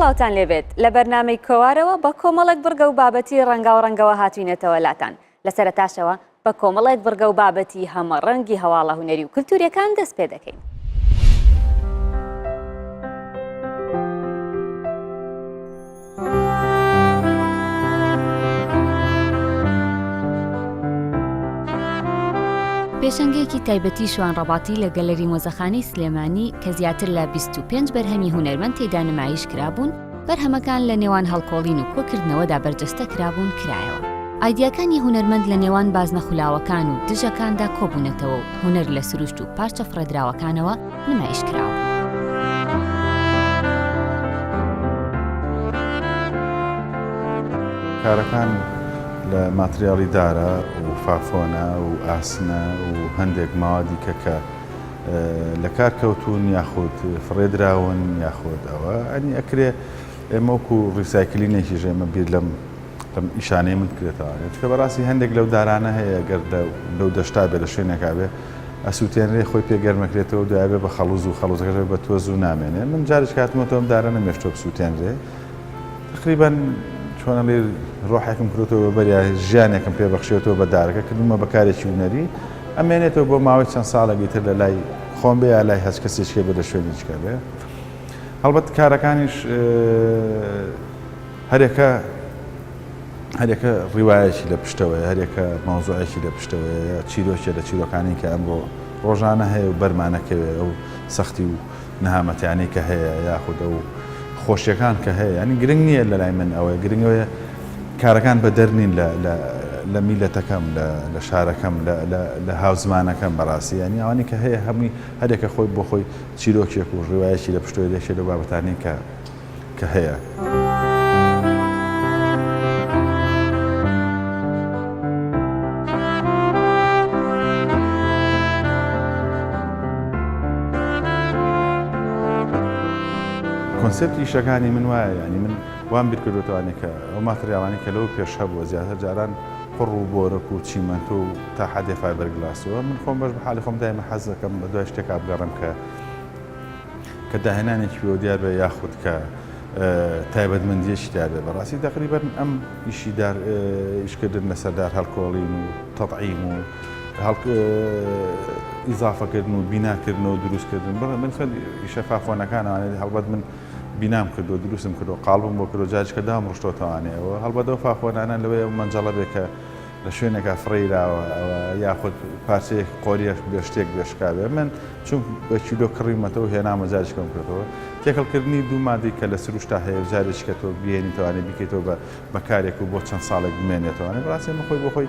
سڵاوتان لێبێت لە بەرنامەی کۆوارەوە بە کۆمەڵێک بڕگە و بابەتی ڕەنگا و ڕەنگەوە هاتوینێتەوە لاتان لە سەرەتاشەوە بە کۆمەڵێک بڕگە و بابەتی هەمە ڕەنگی هەواڵە هونەری و کولتوریەکان دەست پێ دەکەین. پێشەنگەیەکی تایبەتی شوان ڕەباتی لە گەلەری مۆزەخانەی سلێمانی کە زیاتر لە 25 بەرهەمی هونەرمەند تێدا نمایش کرابوون، بەرهەمەکان لە نێوان هەڵکۆڵین و کۆکردنەوەدا بەرجەستە کرابوون کرایەوە. ئایدیاکانی هونەرمەند لە نێوان بازنە خولاوەکان و دژەکاندا کۆبوونەتەوە و هونەر لە سروشت و پارچە فڕێدراوەکانەوە نمایش کراوە. کارەکان لە ماتریاڵی دارە و فافۆنە و ئاسنە و هەندێک ماوەدی کە لە کار کەوتون یاخود فڕێدراون یاخود ئەوە ئەنی ئەکرێ ئێمە وەکو ڕیسایکلینێکی ژێمە بیر لەم ئیشانەی من کرێتەوە کە بەڕاستی هەندێک لەو دارانە هەیە گەر لەو دەشتا بێ لە شوێنێکا بێ ئەسووتێنرێ خۆی پێگەرمەکرێتەوە دوایێ بە خەڵوز و خەڵوزەکە بە تۆز و نامێنێ. من جارێک کاتمەوە دارە نەمێشتۆ بسووتێنرێ تقریباً چۆنە لێ ڕۆحێکم کردەوە بەریا ژیانێکم پێبەخشێتەوە بە دارەکە کردومە بەکارێکی هونەری ئەمێنێتەوە بۆ ماوەی چەند ساڵێکی تر لە لای خۆم بێ یا لای هەچ کەسێکێ بە لە شوێنیچکە بێ. هەڵبەت کارەکانیش هەرێکە ڕیوایەکی لە پشتەوەی هەرێکە ماوزوعێکی لە پشتەوەی چیرۆکێ لە چیرۆکانی کە ئەمڕۆ ڕۆژانە هەیە و بەرمانەکەوێ ئەو سەختی و نەهامەتیانەی کە هەیە یاخود ئەو خۆشیەکان کە هەیە ینی گرنگ نییە لە لای من ئەوەیە گرنگەوەیە کارەکان بە دەرنین لە میلەتەکەم لە شارەکەم لە هاوزمانەکەم بەڕاستی ینی ئەوانی کە هەیە هەمووی هەرێکە خۆی بۆ خۆی چیرۆکێک و ڕێوایەکی لە پشتۆی دێشێ لە بابەتانی کە هەیە. کۆنسێپتی ئیشەکانی من وایە ینی من وام بیر کردوتەوانی کە ئەو ماتریاڵانی کە لەو پێش هەبووە زیاتر جاران قڕ و بۆرەک و چیمەنت و تا حەدێ فایبەرگلاسەوە من خۆم بەش بە حالی خۆم دایمە حەز دەکەم بە دوای شتێکا بگەڕم کە داهێنانێکی پێوە دیار بێ یاخود کە تایبەتمەندیەکی دیار بێ. بەڕاستی تقریبەن ئەم ئیشیدار ئیشکردن لەسەردار هەڵکۆڵین و تەطعیم و ئیزافەکردن و بیناکردن و دروستکردن من ئیشە فافۆنەکانەوانێت هەڵبەت من بینام کردو دروستم کردو قاڵبم بۆ کردو جارێککە دام ڕشتۆتەوانێەوە هەڵبەتەوە فافۆنانە لەوەیە مەنجەڵە بێ کە لە شوێنێکە فڕێراوە یاخود پارچەیەک قۆریەک بێ شتێک بێشکابێ من چون بە کیلۆ کڕیمەتەوە هێنامە جارێکم کردەوە تێکەڵکردنی دوو مادەی کە لە سروشتا هەیە جارێککە تۆ بێنیتەوانێت بکەیتەوە بە کارێک و بۆ چەند ساڵێک بمێنێتەوەوانێت بەڕاستی من خۆی بۆ خۆی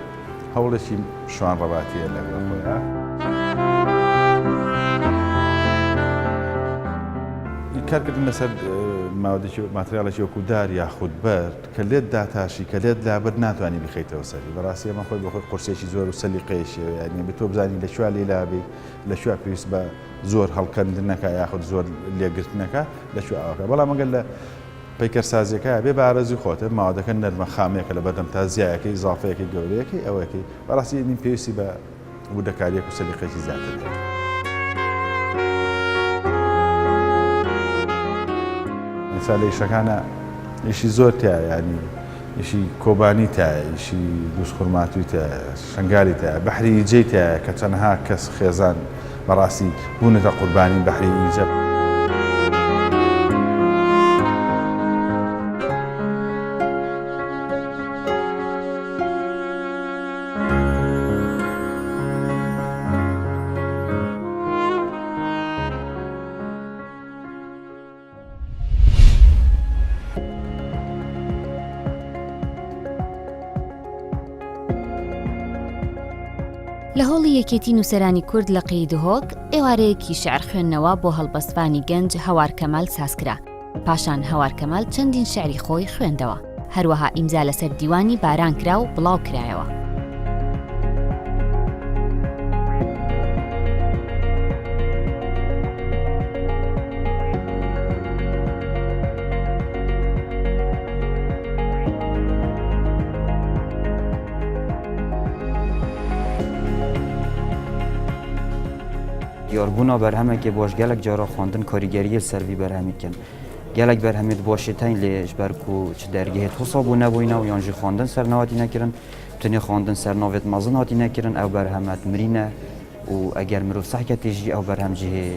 هەوڵێکی شوان ڕەباتیە لەگەڵ خۆیە. کارکردن لەسەر ماتریاڵێکی وەکو دار یاخود بەرد کە لێت داتاشی کە لێت لابەر ناتوانانی بخەیتەوە سەری بەڕاستی ئەمە خۆی بۆ خۆی قورسێکی زۆر و سەلیقەیەشیەوە ینی بە تۆ بزانین لە کوێ لێلابێ لە کوێ پێویست بە زۆر هەڵکەندنەکە یاخود زۆر لێگرتنەکە لە کوێ ئەوەکە بەڵام ئەگەر لە پەیکەرسازیەکە بێ بە ئارەزوی خۆتە ماوەدەکە نەرمە خامەیەکە لە بەردەم تا زیایەکەی زافەیەکی گەورەیەکی ئەوەیەکی بەڕاستی نیم پێویستی بە وردەکاریەک و سەلیقەیەکی زیاتر بێت. مثال ئیشەکانە ئیشی زۆر تایە ینی ئیشی کۆبانی تایە ئیشی دووسخورماتوی تایە شنگاری تایە بەحری ئیجەی تایە کە چەندها کەس خێزان بەڕاستی بوونەتە قوربانی بەحری ئیجە. لە هۆڵی یەکێتی نووسەرانی کورد لە قەیدهۆک ئێوارەیەکی شێعر خوێندنەوە بۆ هەڵبەستفانی گەنج هەوار کەمال سازکرا. پاشان هەوار کەمال چەندین شێعری خۆی خوێندەوە. هەروەها ئیمزا لەسەر دیوانی باران کرا و بڵاو کرایەوە. دیاربوونا بەرهەمێکی بۆش gelek cara xwendin karîgeriyê ser vî berhemî kirin. گلک بر همید باشه تین لیش برکو چه درگه حساب و نبوینا و یانجی خواندن سر نهاتی نکردن تنی خواندن سر نوت مازن هاتی نکردن او بر همت مرینه و اگر مرو صحکتیجی او بر هم جه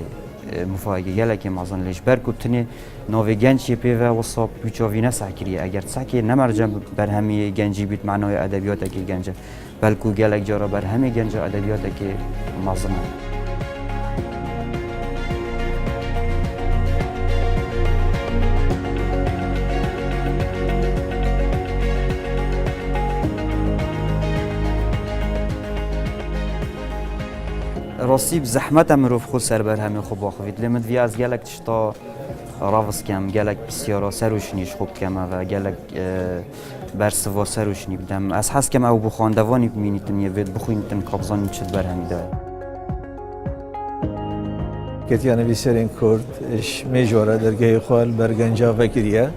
مفاهی گلک مازن لیش برکو تنی نوی گنجی پیوه وصاب بیچاوی نسحکریه اگر سحکی نمرجم بر همی گنجی بیت معنای ادبیات که گنجه بلکو گلک جارا بر همی گنج ادبیات که مازنه راسیب زحمت مروف خود سر بر همه خوب آخوید لیمد وی از گلک تشتا راوز کم گلک بسیارا سروشنیش خوب کم و گلک برسوا سروشنی بدم از حس کم او بخواندوانی بمینیتن یه وید بخوینیتن کابزانی چد بر همی داره کتیان نویسرین کرد اش میجوره درگه خوال برگنجا وکریه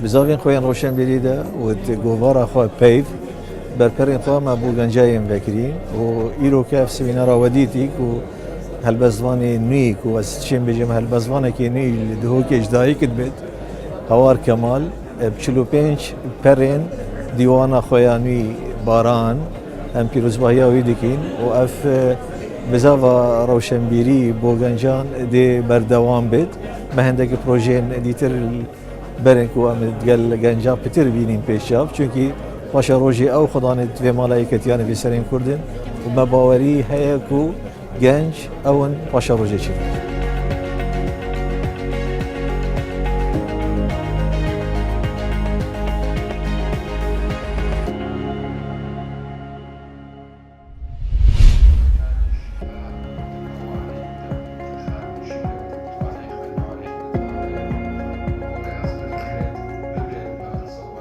بزاوین خوین روشن بریده و گوارا خواه پیف برپرین خواه ما بو گنجایم وکرین و ایرو که اف سمینارا ودیتیک و هلبزوانی نیک و از چیم بجیم هلبزوانه که نی دهو که اجدایی کد بید هوار کمال بچلو پینچ پرین دیوانا خویانی باران هم پیروزباهی آوی دکین و اف بزاوا روشنبیری بو گنجان دی بردوام بید مهندک پروژین دیتر برنکو امد گل گنجان پتر بینیم پیشاب چونکی پاشا روژی او خدانت و مالایکتیان في سرین کردن و مباوری هیکو گنج اون پاشا روژی چید.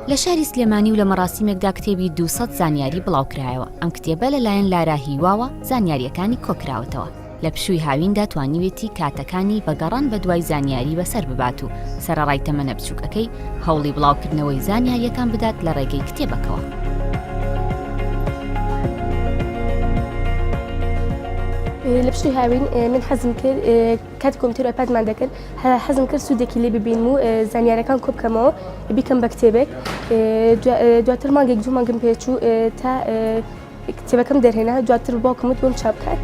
لە شاری سلێمانی و لە مەراسیمێکدا کتێبی 200 زانیاری بڵاوکرایەوە ئەم کتێبە لەلایەن لارا هیواوە زانیاریەکانی کۆکراوەتەوە لە پشووی هاویندا توانیوێتی کاتەکانی بەگەڕان بە دوای زانیاری بەسەر ببات و سەرەڕای تەمەنە بچووکەکەی هەوڵی بڵاوکردنەوەی زانیاریەکان بدات لە ڕێگەی کتێبەکەوە. لە پشووی هاوین من حەزم کرد کات کۆمپیوتەر و ئایپادمان دەکرد حەزم کرد سوودێکی لێ ببینم و زانیاریەکان کۆ بکەمەوە بیکەم بە کتێبێک دواتر مانگێک دوو مانگم پێچوو تا کتێبەکەم دەرهێنا دواتر باوکم وت بۆم چاپ بکات.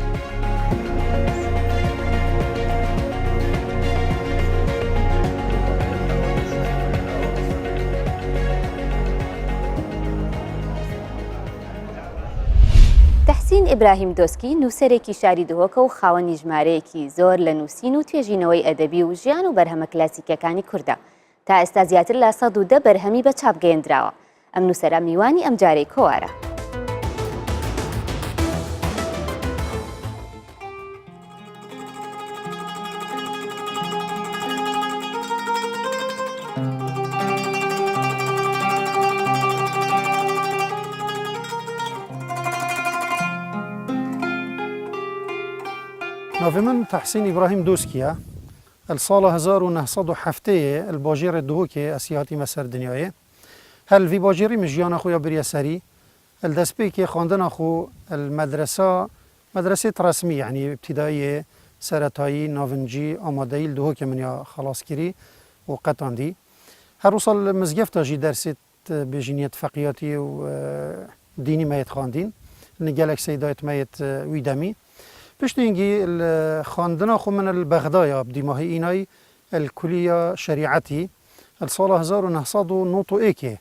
تەحسین ئیبراهیم دۆسکی نووسەرێکی شاری دهۆکە و خاوەنی ژمارەیەکی زۆر لە نووسین و توێژینەوەی ئەدەبی و ژیان و بەرهەمە کلاسیکەکانی کووردە تا ئێستا زیاتر لە 110 بەرهەمی بە چاپ گەیەندراوە. ئەم نووسەرە میوانی ئەم جارەی کۆوارە. ناوی من تحسین ابراهیم دوسکیه السال 1907 الباجیر دهوک اسیاتی مسر دنیای هل وی باجیری مجیان خویا بریا سری الدسپی که خواندن خو المدرسه مدرسه رسمی یعنی ابتدایی سرطایی ناونجی آماده دهوک منیا خلاص کری و قطاندی هر سال مزگفت جی درست بجنیت فقیاتی و دینی مایت خواندین نگلک سیدایت مایت ویدمی پشت اینگی خواندن خو من البغدایا بدی ماهی اینای الکلیه شریعتی السال 1991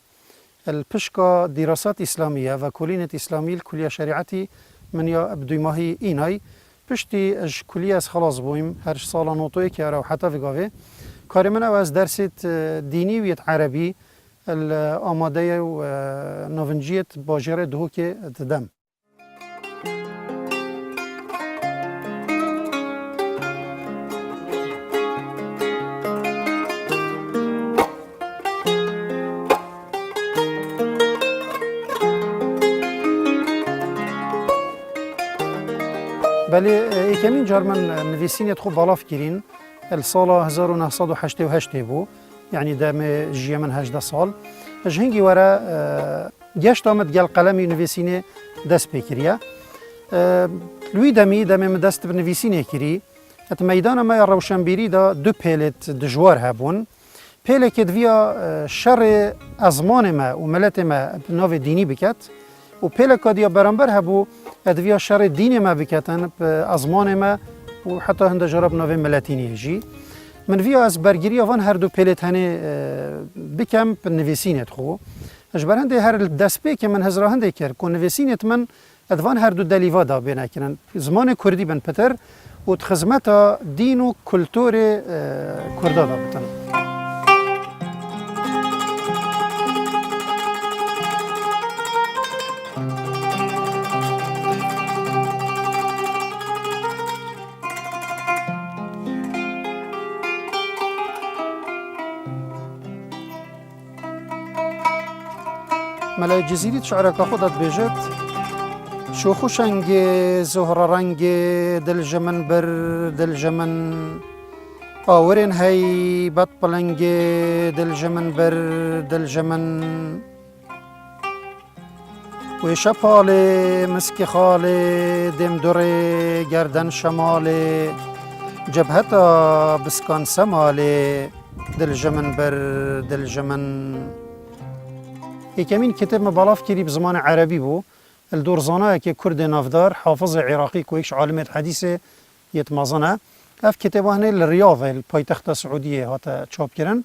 الپشکا دراسات اسلامیه و کلینه اسلامی الکلیه شریعتی من یا بدی ماهی اینای پشتی اش کلیه از خلاص بویم هر سال 91 را حتی وگاوه کار من از درست دینی ویت عربی الآماده و نوونجیت باجر دهوک ددم بله ایکمین جرمن نویسینیت خوب بالاف گیرین السال 1988 بو یعنی دم جیمن 18 سال جهنگی ورا گشت آمد گل قلمی نویسینه دست بکریه لوی دم دست بنویسینه کری ات میدان ما روشنبیری دا دو پیلت دجوار هبون پێلێکێت ویا شەڕێ ئەزمانێ me û meletê me navê dînî biket û pêleka diya beramber hebû edviya şerê dînê me biketin ezmanê me û heta hinda jara bi navê miletîniyê jî. Min viya ez bergiriya van her du pêlê tenê bikem bi nivîsînê xwe. Ji ber hindê her destpêkê min hezra hindê kir ku nivîsînê min edvan her du delîva da bêne kirin. Zimanê Kurdî bin pitir û di xizmeta dîn û kulturê Kurda da bitin. ملای جزیری شعرک خودت بجد شو خوشنگ زهر رنگ دل جمن بر دل جمن آورین هی بد پلنگ دل جمن بر دل جمن و شپال مسک خال دم دور گردن شمال جبهتا بسکان سمال دل جمن بر دل جمن یکمین کتاب مبالاف کری بزمان عربی بو الدور زانه که کرد نافدار حافظ عراقی که ایش عالم حدیث یتمازنه اف کتاب هنه لریاض پایتخت سعودیه هاتا چاپ کردن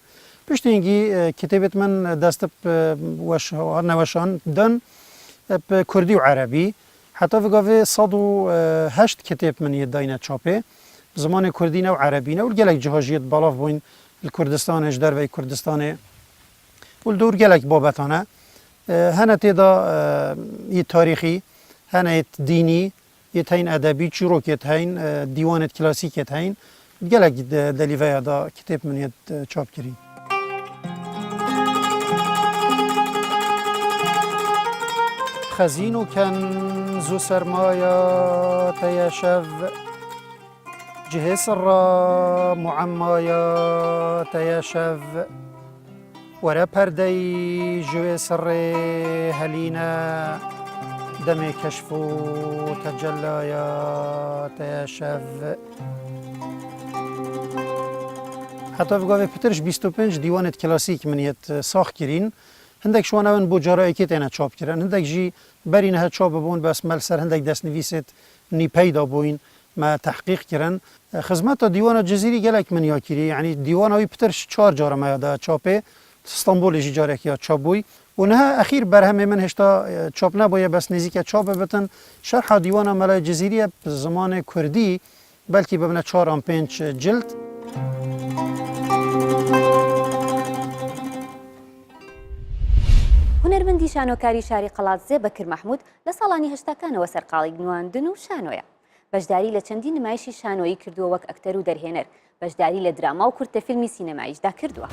پشت اینگی کتابت من دست نوشان دن کردی و عربی حتی وگاوه 108 کتاب من یداینه چاپه زمان کردی و عربی نه و گلک جهاجیت بالاف بوین الکردستان اجدر و کردستان والدور گلک بابتانه هنه تیدا یه تاریخی هنه یه دینی یه تاین ادبی چروک یه تاین دیوانت کلاسیک یه تاین گلک دلیوه دا کتاب من یه چاپ کری خزین و کنز و سرمایا تیشو جهس را معمایا تیشو ورا پردی جوی سر هلینا دم کشف و تجلایا تیشو حتی بگاوه پترش 25 دیوانت کلاسیک منیت ساخت کرین هندک شوانه بو جارایی که تینه چاپ کرن هندک جی برین ها چاپ بون بس مل سر هندک دست نویست نی پیدا بوین ما تحقیق کرن خدمت دیوان جزیری گلک منیا کری یعنی دیوان هایی پترش 4 جاره ما دا چاپه استانبول جاره که چاپ بوی و نه اخیر برهم من هشتا چاپ نباید بس نزدیک چاپ بتن شرح دیوان ملای جزیری زمان کردی بلکه ببینه 4 ام 5 جلد هونەرمەندی شانۆکاری شاری قەڵاتزێ بەکر مەحموود لە ساڵانی هەشتاکانەوە سەرقاڵی نواندن و شانۆیە. بەشداری لە چەندین نمایشی شانۆیی کردووە وەک ئەکتەر و دەرهێنەر، بەشداری لە دراما و کورتەفیلمی سینەماییشدا کردووە.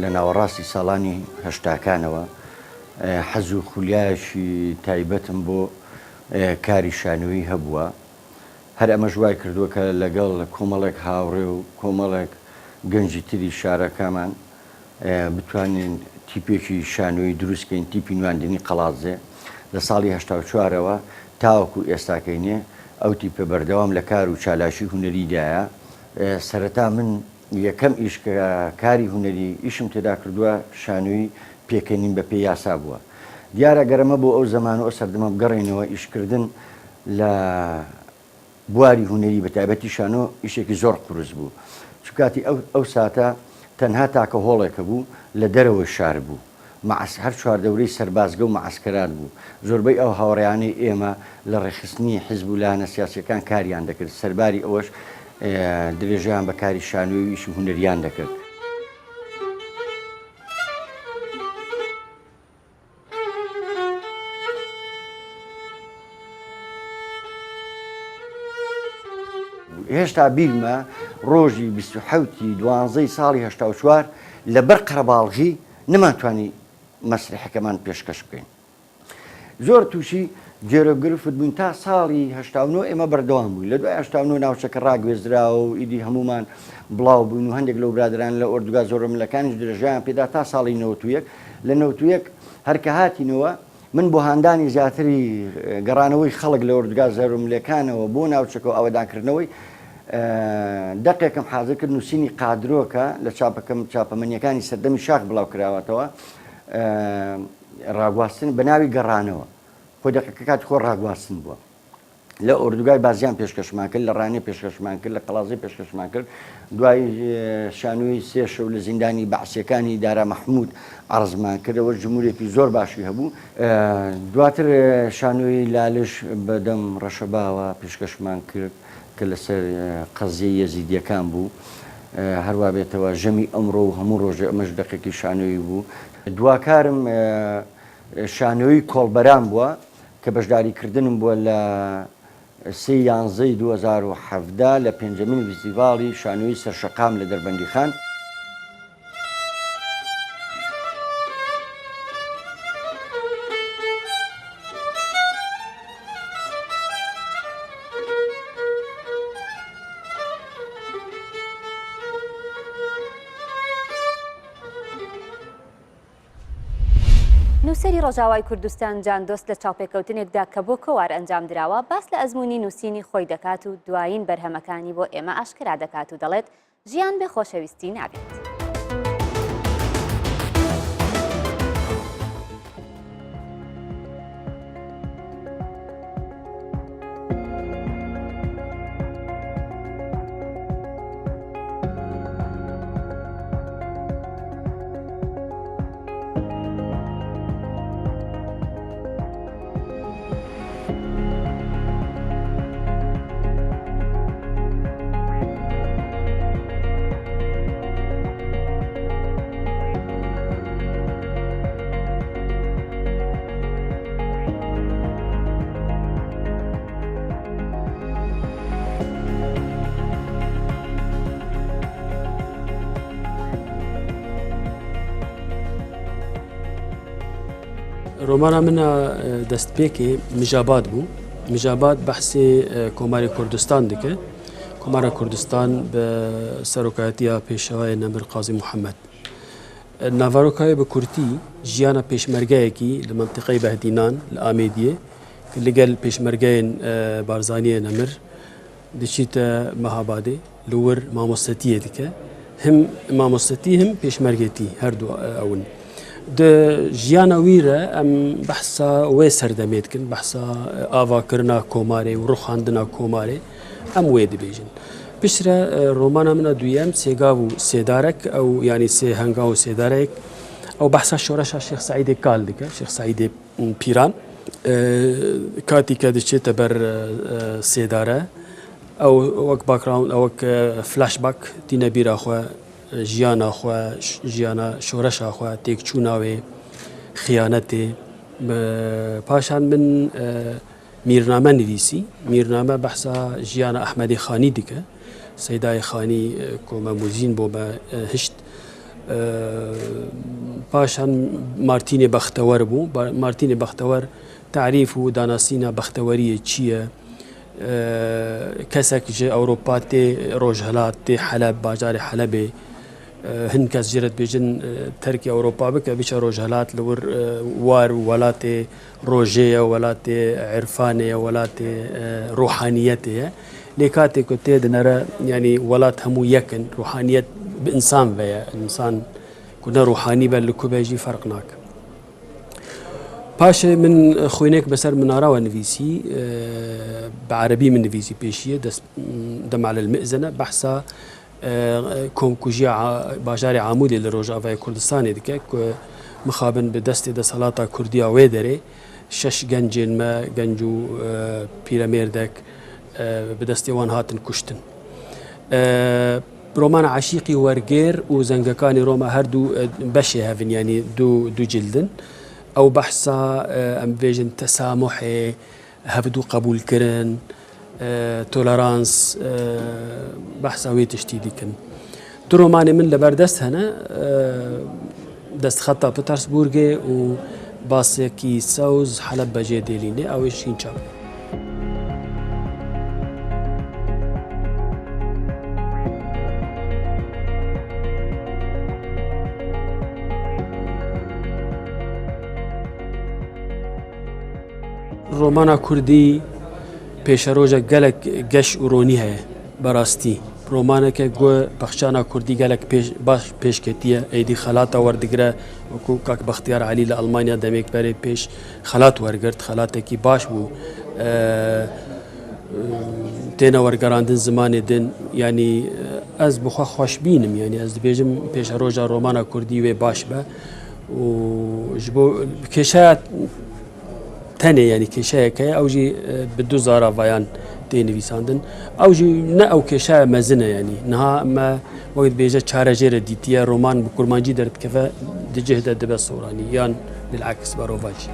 لە ناوەڕاستی ساڵانی هەشتاکانەوە حەز و خولیایەکی تایبەتم بۆ کاری شانۆیی هەبووە. هەر ئەمە ژوای کردووە کە لەگەڵ کۆمەڵێک هاوڕێ و کۆمەڵێک گەنجی تری شارەکەمان بتوانین تیپێکی شانۆیی دروستکەین تیپی نواندنی قەڵاتزێ. لە ساڵی هەشتا و 4ەوە تاوەکو ئێستاکەینێ ئەو تیپە بەردەوام لە کار و چالاشی هونەریدایە. سەرەتا من یەکەم ئیش کە کاری هونەری ئیشم تێدا کردووە شانۆیی پێکەنین بە پێی یاسا بووە. دیارە گەرەمە بۆ ئەو زەمان و ئەو سەردەمە بگەڕێنەوە ئیشکردن لە بواری هونەری بە تایبەتی شانۆ ئیشێکی زۆر قورس بوو. چکاتی ئەو ساتە تەنها تاکە هۆڵێکە بوو لە دەرەوە شار بوو. هەر چواردەورەی سەربازگە و مەعسکەران بوو. زۆربەی ئەو هاوڕێیانەی ئێمە لە ڕێخستنی حیزب و لایەنە سیاسیەکان کاریان دەکرد. سەرباری ئەوەش درێژیان بە کاری شانۆییش و هونەریان دەکرد. هێشتا بیرمە ڕۆژی 12 ساڵی 1970 لەبەر قەرەباڵغی نەمانتوانی مەسرحەکەمان پێشکەش بکەین. زۆر تووشی جێرەگرفت بووین تا ساڵی 1970 ئێمە بەردەوام بووین. لە دوای 1970 ناوچەکە ڕاگوێزراوە و ئیدی هەمومان بڵاو بووین و هەندێک لەو برادران لە ئۆردوگا زۆرملەکانیش درێژیان پێدا تا ساڵی 91 لە 91 هەرکە هاتینەوە من بۆ هاندانی زیاتری گەڕانەوەی خەڵک لە ئۆردوگا زۆرملەکانەوە بۆ ناوچەکە و ئەوەدانکردنەوەی دەقێکم حاضر کرد نووسینی قادرۆکە لە چاپەمەنیەکانی سەردەمی شاخ بڵاو کراوەتەوە ڕاگواستن بە ناوی گەڕانەوە خۆ دەقەکە کات خۆ ڕاگواستن بووە لە ئۆردوگای بازیان پێشکەشمان کرد لە ڕانێ پێشکەشمان کرد لە قەڵازی پێشکەشمان کرد دوای شانۆی سێشە و لە زیندانی بەعسیەکانی دارا مەحموود عەرزمان کردەوە ژمورێکی زۆر باشی هەبوو دواتر شانۆی لالش بەدەم ڕەشەباوە پێشکەشمان کرد کە لەسەر قەزیە یەزیدیەکان بوو هەروە بێتەوە ژەمی ئەمڕۆ و هەموو ڕۆژێ ئەمەش دەقێکی شانۆی بوو دواکارم شانۆی کۆڵبەران بووە کە بەشداریکردنم بووە لە 2017 لە 5مین فیستیڤاڵی شانۆی سەرشەقام لە دەربەندی خان نووسری ڕۆژاوای کوردستان جاندۆست لە چاوپێکەوتنێکدا کە بۆ کۆوار ئەنجام دراوە باس لە ئەزمموی نووسینی خۆی دەکات و دوایین بەرهەمەکانی بۆ ئێمە ئاشکرا دەکات و دەڵێت ژیان بێ خۆشەویستی نابێت. ڕۆمانە منە دەستپێکی مژاباد بوو مژاباد بەحسی کۆماری کوردستان دکە کۆمارە کوردستان بە سەرۆکایەتیە پێشەوای نەمر قازی محەممەد ناڤارۆکای بە کورتی ژیانە پێشمەرگایەکی لە منتیقەی بەهدینان لە ئامێدیە کە لەگەل پێشمەرگایەن بارزانیە نەمر دچیتە مەهابادێ لور مامۆستەتیە دیکە هم مامۆستەتی هم پێشمەرگێتی هەردوو ئەون ژیانە ویرە ئەم بەحسا وێ سەردەمێتکن بەحسا ئاواکردنا کۆمارێ و ڕوخاندنا کۆمارێ ئەم وێ دەبێژن پشرە ڕۆمانە منە دویەم سێگاو و سێدارێک ئەو ینی سێ هەنگا و سێدارێک ئەو بەحسا شۆرەشا شێخ سعیدێ کال دیکە شێخ سعیدێ پیران کاتی کە دەچێتە بەر سێدارە ئەو وەک باکراون ئەوەک فلاشباک تینە بیراخوا ژیانەخوا ژیانە شۆرەشاخوا تێکچووناوێ خیانەتێ پاشان من میرنامە نویسی میرنامە بەحسا ژیانە ئەحمەدی خانی دیکە سەیدای خانی کۆمەموزین بۆ بە هشت پاشان مارتینێ بەختەوەر بوو مارتینێ بەختەوەر تعریف و داناسینە بەختەوەریە چییە کەسێک ژێ ئەوروپا تێ ڕۆژهەلات تێ حەلەب باژاری حەلەبێ هەند کەس ژێرت بێژن تەرکی ئەوروپا بکە بیچە ڕۆژهەلات لەور وار و وڵاتێ ڕۆژەیە وڵاتێ عێرفانەیە وڵاتێ ڕۆحانیەتەیە لێ کاتێک و تێدنەرە ینی وڵات هەموو یەکن ڕوحانیت بئینسان بەیە ئینسان کونە ڕوحانی بە لە کوبێژی فەرق ناکە پاشێ من خوێنێک بەسەر مناراوە نویسی بەعەرەبی من نویسی پێشیە دەما لە المئزنە بەحسا کۆمکوژیە باژاری عامودێ لە ڕۆژاوای کوردستانی دیکە مخابن بە دەستی دەسەڵاتە کوردیا وێ دەرێ شەش گەنجێنمە گەنج و پیرەمێردەك بەدەستیوان هاتن کوشتن ڕۆمانە عاشیقی وەرگێر و زەنگەکانی ڕۆمە هەردوو بەشێ هەڤن ینی دوو جلدن ئەو بەحسا ئەم بێژن تەسامحێ هەفتوو قبولکردن تولرانس بحث ئەوێ تشتی دیکن دو ڕۆمانی من لەبەردەست هەنە دەست خەتا پتەرسبورگێ و باسێکی سەوز حەلەب بەجێ دێلینێ ئەوەی شین چاپ ڕۆمانە کوردی پێشەڕۆژە گەلک گەش و ڕۆنی هەیە بەڕاستی ڕۆمانێکە گوێ بەخشانە کوردی گەلک باش پێشکەتیە ئەیدی خەلاتە وەردەگرە وەکو کاک بەختیار عەلی لە ئەڵمانیا دەمێک بەرێ پێش خەلات وەرگرت خەلاتێکی باش بوو تێنە وەرگەڕاندن زمانی دن ینی ئەس بخوا خۆشببینم ینی ئەس دەبێژم پێشەڕۆژە ڕۆمانە کوردی وێ باش بە و ji bo kêşeya tenê yanî kêşeyekeye ew jî bi du zaravayan tê nivîsandin ew jî ne ew kêşeya mezin e yanî niha me wek dibêje çarejêre dîtiye roman bi kurmancî derdikeve di cih de dibe soranî yan bilaks berova jî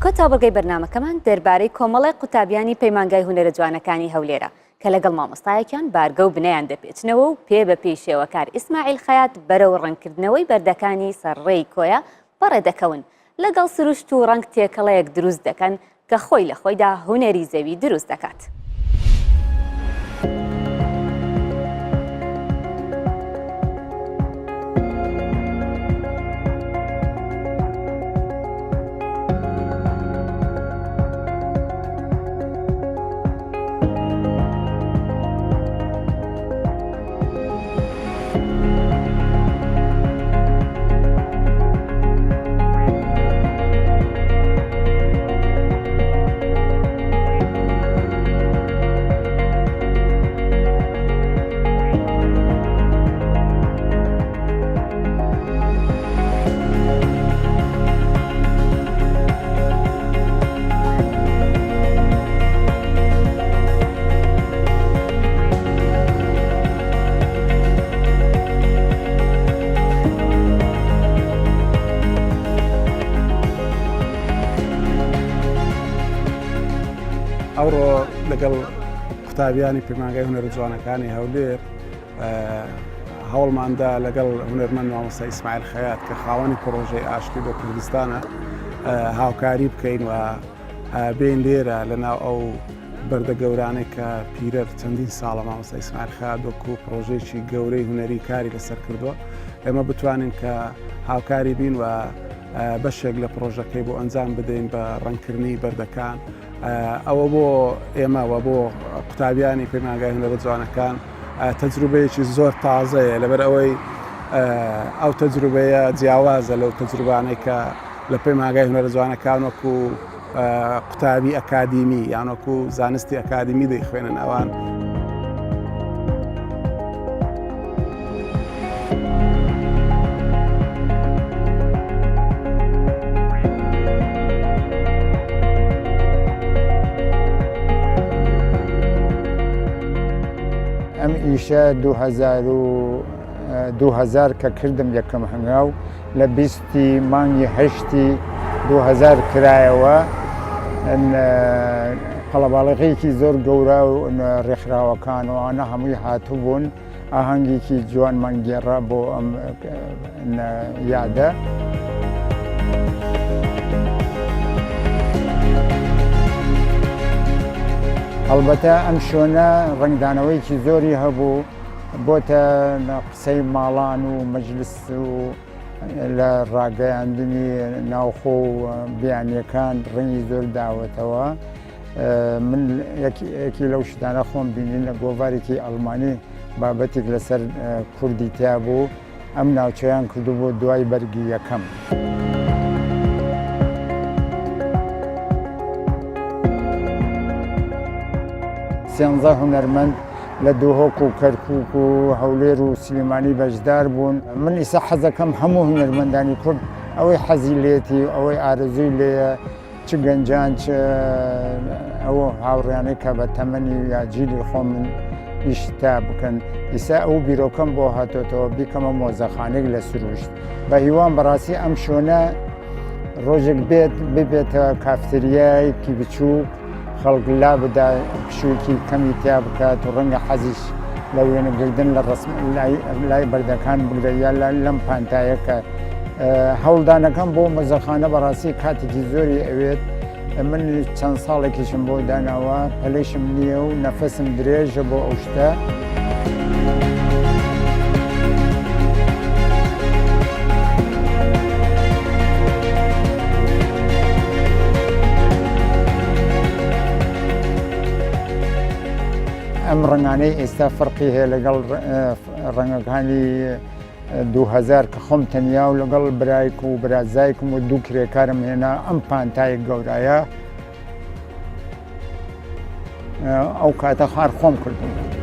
کۆتابەگەی بەرنامەکەمان دەربارەی کۆمەڵی قوتابیانی پەیمانگای هونەرە جوانەکانی هەولێرە کە لەگەڵ مامۆستایەکیان بارگە و بنەیان دەپێچنەوە و پێ بە پێی شێوەکار ئیسماعیل خەیات بەرەو ڕەنگکردنەوەی بەردەکانی سەرڕێی کۆیە بەڕێدەکەون لەگەڵ سروشت و ڕەنگ تێکەڵەیەک دروست دەکەن کە خۆی لە خۆیدا هونەری زەوی دروست دەکات. ئەوڕۆ لەگەڵ قوتابیانی پەیمانگای هونەرە جوانەکانی هەولێر هەوڵماندا لەگەڵ هونەرمەند مامۆستا ئیسماعیل خەیات کە خاوەنی پرۆژەی ئاشتی بۆ کوردستانە هاوکاری بکەین و بین لێرە لەناو ئەو بەردە گەورانەی کە پیرە چەندین ساڵە مامۆستا ئیسماعیل خەیات وەکو پرۆژەیەکی گەورەی هونەری کاری لەسەر کردووە ئێمە بتوانین کە هاوکاری بین و بەشێک لە پرۆژەکەی بۆ ئەنجام بدەین بە ڕەنگکردنی بەردەکان ئەوە بۆ ئێمەوە بۆ قوتابیانی پەیمانگای هونەرە جوانەکان تەجروبەیەکی زۆر تازەیە لەبەر ئەوەی ئەو تەجروبەیە جیاوازە لەو تەجروبانەی کە لە پەیمانگای هونەرە جوانەکان وەکو قوتابی ئەکادیمی یان وەکو زانستی ئەکادیمی دەیخوێنن ئەوان ئەم ئیشە 2000 کە کردم یەکەم هەنگاو لە 20 مانگی 8 2000 کرایەوە قەڵەباڵغەیەکی زۆر گەورە و ڕێکخراوەکان و ئەوانە هەمووی هاتوو بوون ئاهەنگێکی جوانمان گێڕا بۆ ئەم یادە. ئەلبەتە ئەم شوێنە ڕنگدانەوەیکی زۆری هەبوو بۆتە قسەی ماڵان و مەجلس و لە ڕاگەیاندنی ناوخۆ و بیانیەکان ڕەنگی زۆر داوەتەوە. من یەکی لەو شتانە خۆم بینین لە گۆڤارێکی ئەڵمانی بابەتێک لەسەر کوردی تیا بوو ئەم ناوچەیان کردو بۆ دوای بەرگی یەکەم. سێنزە هونەرمەند لە دۆهۆک و کەرکووک و هەولێر و سلێمانی بەشدار بوون من ئیسا حەزەکەم هەموو هونەرمەندانی کورد ئەوەی حەزی لێتی ئەوەی ئارزووی لێە چ گەنجان چ ئەوە هاوڕیانەی کە بە تەمەنی یاجیلی خۆ من ئیشتا بکەن ئیسا ئەو بیرۆکەم بۆ هاتۆتەوە بیکەمە مۆزەخانێک لە سروشت بە هیوان بەڕاستی ئەم شوێنە ڕۆژێک بێت ببێتە کافتریایەکی بچووک خەڵک لا بدا پشووکی کەمی تیا بکات و ڕەنگە حەزیش لە وێنەگردن لە ڕسم لای بەردەکان بگرە یا لەم پانتایەکە هەوڵدانەکەم بۆ مۆزەخانە بەڕاستی کاتێکی زۆری ئەوێت من چەند ساڵێکیشم بۆ داناوە پەلەیشم نییە و نەفەسم درێژە بۆ ئەو شتە ئەم ڕەنگانەی ئێستا فەرقی هەیە لەگەڵ ڕەنگەکانی 2000 کە خۆم تەنیا و لەگەڵ برایک و برازایکم و دوو کرێکارم هێنا ئەم پانتایە گەورایە ئەو کاتە خار خۆم کردم.